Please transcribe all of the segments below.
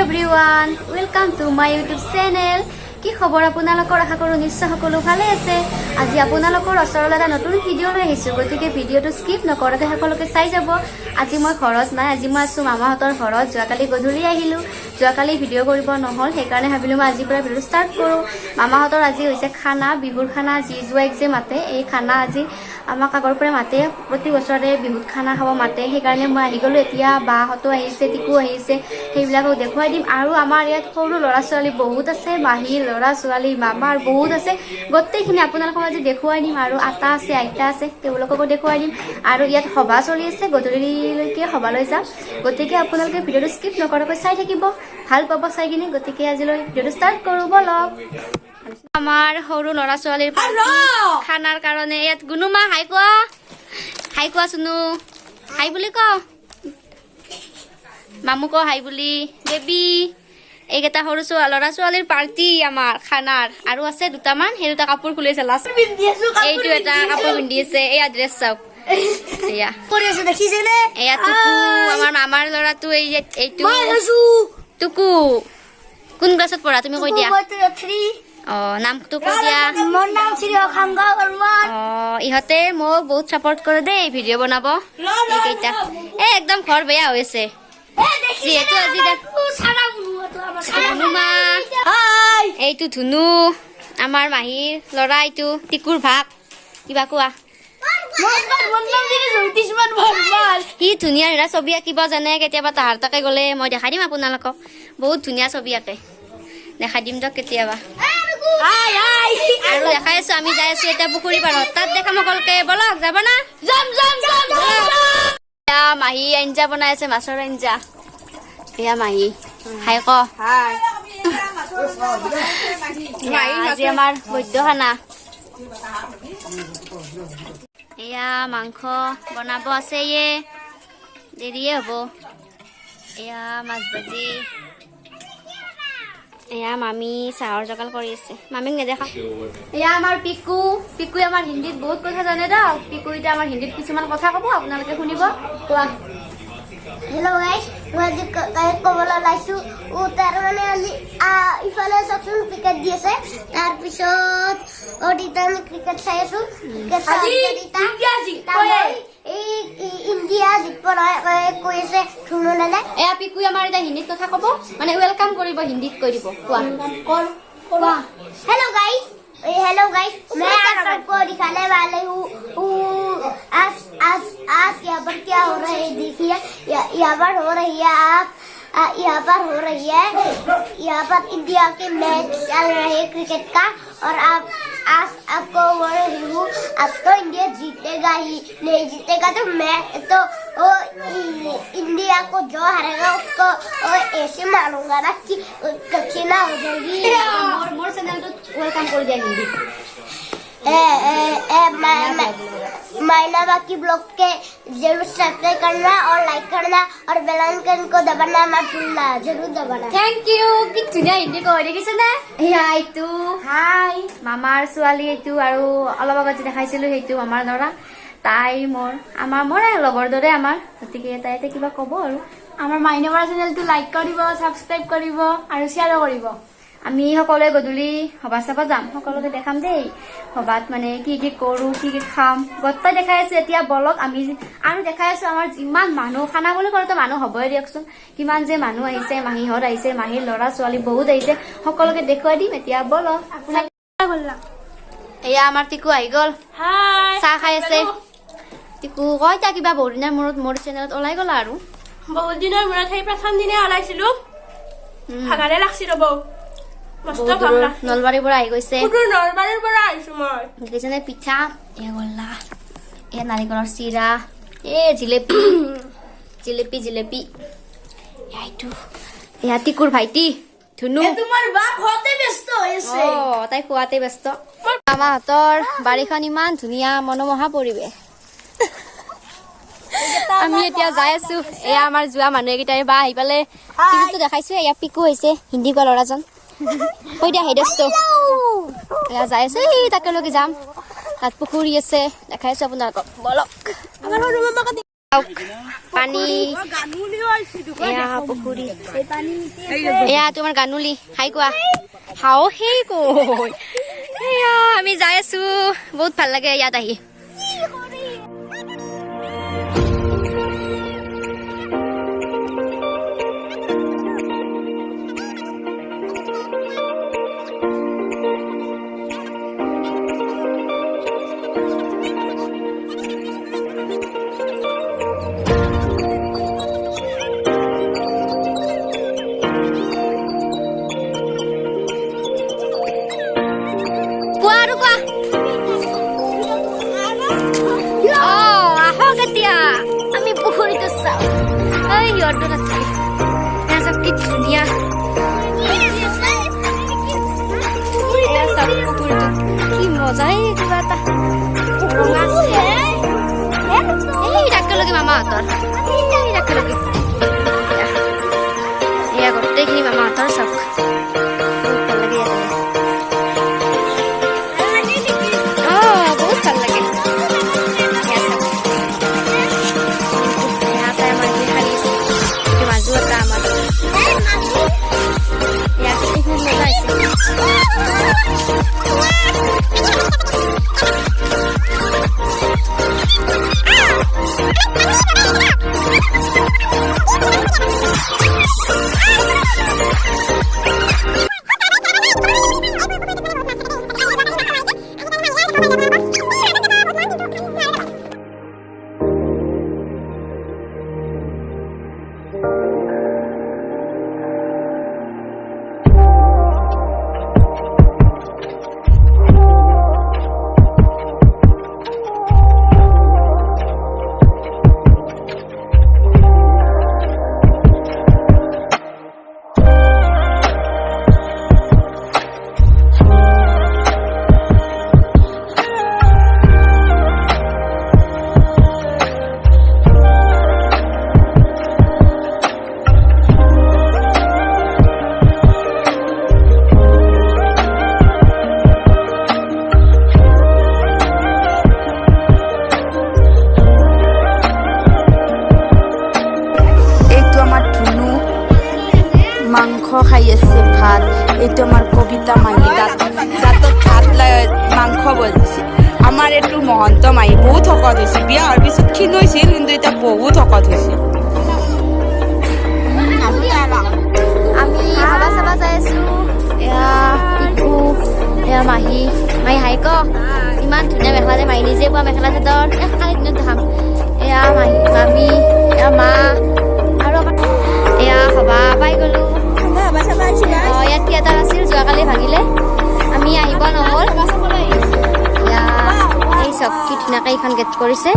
everyone, welcome to my YouTube channel. কি খবৰ আপোনালোকৰ আশা কৰো নিশ্চয় সকলো ভালে আছে আজি আপোনালোকৰ ওচৰলৈ এটা নতুন ভিডিও লৈ আহিছো গতিকে ভিডিওটো স্কিপ নকৰাকৈ সকলোকে চাই যাব আজি মই ঘৰত নাই আজি মই আছো মামাহঁতৰ ঘৰত যোৱাকালি গধূলি আহিলো যোৱাকালি ভিডিও কৰিব নহল সেইকাৰণে ভাবিলো মই আজি পৰা ভিডিও ষ্টাৰ্ট কৰো মামাহঁতৰ আজি হৈছে খানা বিহুৰ খানা যি জুৱাইক যে মাতে এই খানা আজি আমাক আগৰ পৰা মাতে প্ৰতি বছৰে বিহুত খানা খাব মাতে সেইকাৰণে মই আহি গলো এতিয়া বাহঁতো আহিছে টিকু আহিছে সেইবিলাকক দেখুৱাই দিম আৰু আমাৰ ইয়াত সৰু ল'ৰা ছোৱালী বহুত আছে মাহী ল'ৰা ছোৱালী মামাৰ বহুত আছে গোটেইখিনি আপোনালোকক আজি দেখুৱাই দিম আৰু আটা আছে আইতা আছে তেওঁলোককো দেখুৱাই দিম আৰু ইয়াত সভা চলি আছে গধূলিলৈকে সভালৈ যাম গতিকে আপোনালোকে ভিডিঅ'টো স্কিপ নকৰাকৈ চাই থাকিব ভাল পাব চাই কিনে গতিকে আজিলৈ ভিডিঅ'টো ষ্টাৰ্ট কৰোঁ বলক আমাৰ সৰু ল'ৰা ছোৱালীৰ খানাৰ কাৰণে ইয়াত গুনুমা হাই কোৱা চুনু হাই বুলি ক মামু ক হাই বুলি বেবী এইকেইটা সৰু ল'ৰা ছোৱালীৰ পাৰ্টি আমাৰ খানাৰ আৰু আছে দুটামান সেই দুটা কাপোৰ খুলিছে লাষ্ট এইটো এটা কাপোৰ পিন্ধি আছে এয়া ড্ৰেছ চাওক এয়া এয়া টুকু আমাৰ মামাৰ ল'ৰাটো এইটো টুকু কোন ক্লাছত পঢ়া তুমি কৈ দিয়া নামটো কৈ দিয়া ইহঁতে মোক বহুত চাপৰ্ট কৰে দেই ভিডিঅ' বনাব এইকেইটা একদম ঘৰ বেয়া হৈছে যিহেতু আজি এইটো ধুনু আমাৰ মাহীৰ ল'ৰা এইটো টিকুৰ ভাগ কিবা কোৱা সি ধুনীয়া ধুনীয়া ছবি আঁকিব জানে কেতিয়াবা তাহাৰ তাকে গ'লে মই দেখাই দিম আপোনালোকক বহুত ধুনীয়া ছবি আঁকে দেখাই দিম দিয়ক কেতিয়াবা আৰু দেখাই আছো আমি যাই আছো এতিয়া পুখুৰী পাৰত তাত দেখাম সকলোকে বলক যাব না মাহী আঞ্জা বনাই আছে মাছৰ আঞ্জা এয়া মাহী হাই ক আজি আমাৰ বৈদ্য খানা এয়া মাংস বনাব আছে দেৰিয়ে হ'ব এয়া মাছ ভাজি এয়া মামী চাহৰ যোগাৰ কৰি আছে মামীক নেদেখা এয়া আমাৰ পিকুৱে আমাৰ হিন্দীত বহুত কথা জানে দিয়ক পিকু এতিয়া আমাৰ হিন্দীত কিছুমান কথা ক'ব আপোনালোকে শুনিব কোৱা হেল্ল' গাইজ মই আজি ক'বলৈ ওলাইছোঁ তাৰ মানে আজি ইফালে চাওকচোন ক্ৰিকেট দি আছে তাৰপিছত তেতিয়া আমি ক্ৰিকেট চাই আছোঁ ইণ্ডিয়া জিকিব নহয় কৈ আছে ধুনু দাদাই এয়া পিকুৱে আমাৰ এতিয়া হিন্দীত কথা ক'ব মানে ৱেলকাম কৰিব হিন্দীত কৈ দিব কোৱা हेलो गाइस मैं आज सबको दिखाने वाले हूँ आज यहाँ पर क्या हो रहा है देखिए यहाँ पर हो रही है यहाँ पर इंडिया के मैच चल रहे हैं क्रिकेट का और आज आपको बोल रही हूँ आज तो इंडिया जीतेगा ही नहीं जीतेगा तो मैं तो इंडिया को जो हारेगा उसको ऐसे मानूंगा ना कि कचना हो जाएगी मोर चैनल तो वेलकम कर दिया हिंदी मायना बाकी ब्लॉग के जरूर सब्सक्राइब करना और लाइक करना और बेल आइकन को दबाना मत भूलना जरूर दबाना थैंक यू कि ধুনীয়া হিন্দী কৈ দেখিছে না এয়া এইটো হাই মামাৰ ছোৱালী এইটো আৰু অলপ আগত দেখাইছিলো সেইটো মামাৰ ল'ৰা তাই মোৰ লগৰ দৰে আমাৰ গতিকে তাই এতিয়া কিবা ক'ব আৰু আমাৰ মাইনা বৰা চেনেলটো লাইক কৰিব সাবস্ক্ৰাইব কৰিব আৰু শ্বেয়াৰো কৰিব আমি সকলোৱে গধূলি সভা চাব যাম সকলোকে দেখাম দেই সভাত মানে কি কি কৰো কি কি খাম গোটেই দেখাই আছো এতিয়া বলক আমি আৰু দেখাই আছো আমাৰ যিমান মানুহ খানা বুলি ক'লেতো মানুহ হ'বই দিয়কচোন কিমান যে মানুহ আহিছে মাহীহঁত আহিছে মাহীৰ ল'ৰা ছোৱালী বহুত আহিছে সকলোকে দেখুৱাই দিম এতিয়া বলক এয়া আমাৰ টিকু আহি গ'ল চাহ খাই আছে টিকু কয় তা কিবা বহুত দিনৰ মূৰত মোৰ চেনেলত ওলাই গ'লা আৰু বহুত দিনৰ মূৰত সেই প্ৰথম দিনে ওলাইছিলো ভাগাৰে লাগছি ৰ'ব নলবাৰীৰ পৰা আহি গৈছে নলবাৰীৰ পৰা আহিছো মই দেখিছেনে পিঠা এয়া গল্লা এয়া নাৰিকলৰ চিৰা জিলেপি এইটো এয়া টিকুৰ ভাইটি ধুনু তোমাৰ বাপ হতে ব্যস্ত হৈছে তাই খোৱাতে ব্যস্ত মামাহঁতৰ বাৰীখন ইমান ধুনীয়া মনোমোহা পৰিৱেশ আমি এতিয়া যাই আছো এয়া আমাৰ যোৱা মানুহকেইটাই বা আহি পালে টিভিটো দেখাইছো এয়া পিকু হৈছে হিন্দী কোৱা ল'ৰাজন কৈ দিয়া হেডেষ্ট এয়া যাই আছো তাকে যাম তাত পুখুৰী আছে দেখাইছো আপোনালোকক বলক পানী এয়া পুখুৰী এয়া তোমাৰ গানুলি হাই কোৱা হাও সেই কৈ এয়া আমি যাই আছো বহুত ভাল লাগে ইয়াত আহি মজাই কিবা এটা ৰঙা এই ডাক্তৰলৈকে মামাহঁতৰ এই ডাক্তৰলৈকে এয়া গোটেইখিনি মামাহঁতৰ চখ বহুত ভাল লাগে ইয়াত বহুত ভাল লাগে আমাৰ খালি মাজু এটা আমাৰ ইয়াত গোটেইখিনি মজা হৈছে খাই আছে ভাত এইটো আমাৰ কবিতা মাহী দাঁতত ভাত মাংস বনাইছে আমাৰ এইটো মহন্ত মাহী বহুত শকত হৈছে বিয়া হোৱাৰ পিছত ক্ষীণ হৈছিল কিন্তু এতিয়া বহুত শকত হৈছে আমি হাবা চাবা যাই আছো এয়া টিকু এয়া মাহী হাই ক ইমান ধুনীয়া মেখেলা যে মাহী নিজে পোৱা মেখেলা চাদৰ কালি দিনত দেখাম এয়া মাহী মামী এয়া মা আৰু এয়া হবা পাই গলো ইয়াত থিয়েটাৰ আছিল যোৱাকালি ভাঙিলে আমি আহিব নহ'ল এয়া এই চব কি ধুনীয়াকৈ এইখন গেট কৰিছে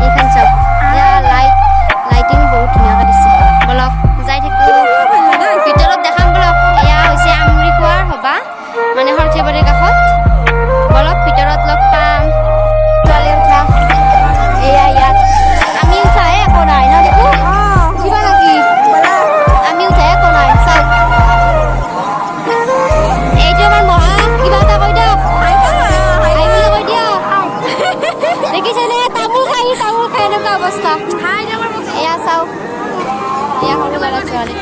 এইখন চব এয়া লাইটিং বহুত ধুনীয়াকৈ দিছে বলক যাই থাকো ভিতৰত দেখাম বলক এয়া হৈছে আমৰি খোৱাৰ হবা মানে সৰ্থেবাৰীৰ কাষত বলক ভিতৰত লগ পাম ছোৱালী উঠা এয়া ইয়াত আমি উঠাহে একো নাই ন দেখো কিবা নেকি আমি উঠাহে একো নাই চাওক এইটো আমাৰ মহা কিবা এটা কৈ দিয়ক কৈ দিয়ক দেখিছেনে তামোল খাই এনেকুৱা অৱস্থা এয়া চাওক এয়া সৰু ল'ৰা ছোৱালী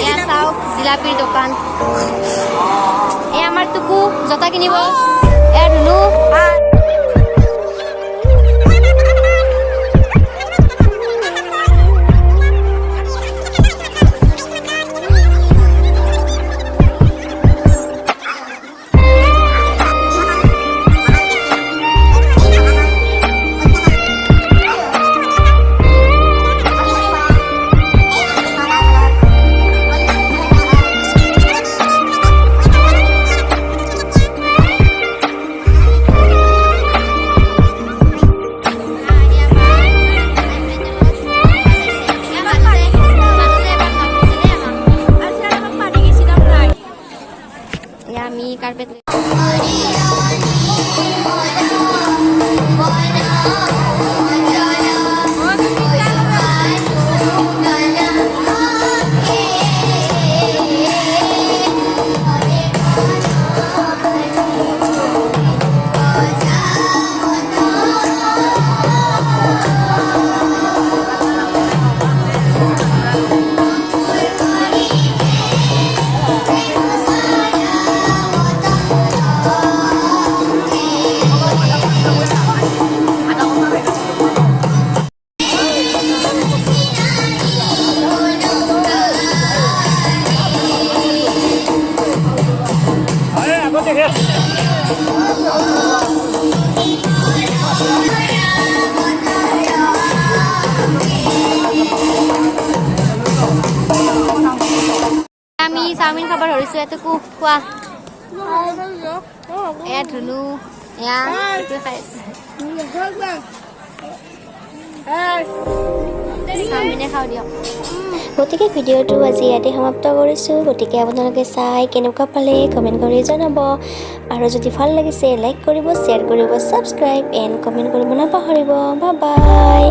এয়া চাওক জিলাপিৰ দোকান এয়া আমাৰ টুকু জোতা কিনিব এয়া ধুনু আমি কাৰ্পেট আমি চাওমিন খাব ধৰিছোঁ ইয়াতে খোৱা এয়া ধুনু এয়া এইটো খাই চাওমিনে খাওঁ দিয়ক। গতিকে ভিডিঅ'টো আজি ইয়াতে সমাপ্ত কৰিছোঁ। গতিকে আপোনালোকে চাই কেনেকুৱা পালে কমেণ্ট কৰি জনাব আৰু যদি ভাল লাগিছে লাইক কৰিব, শ্বেয়াৰ কৰিব, ছাবস্ক্ৰাইব এণ্ড কমেণ্ট কৰিব নাপাহৰিব। Bye bye.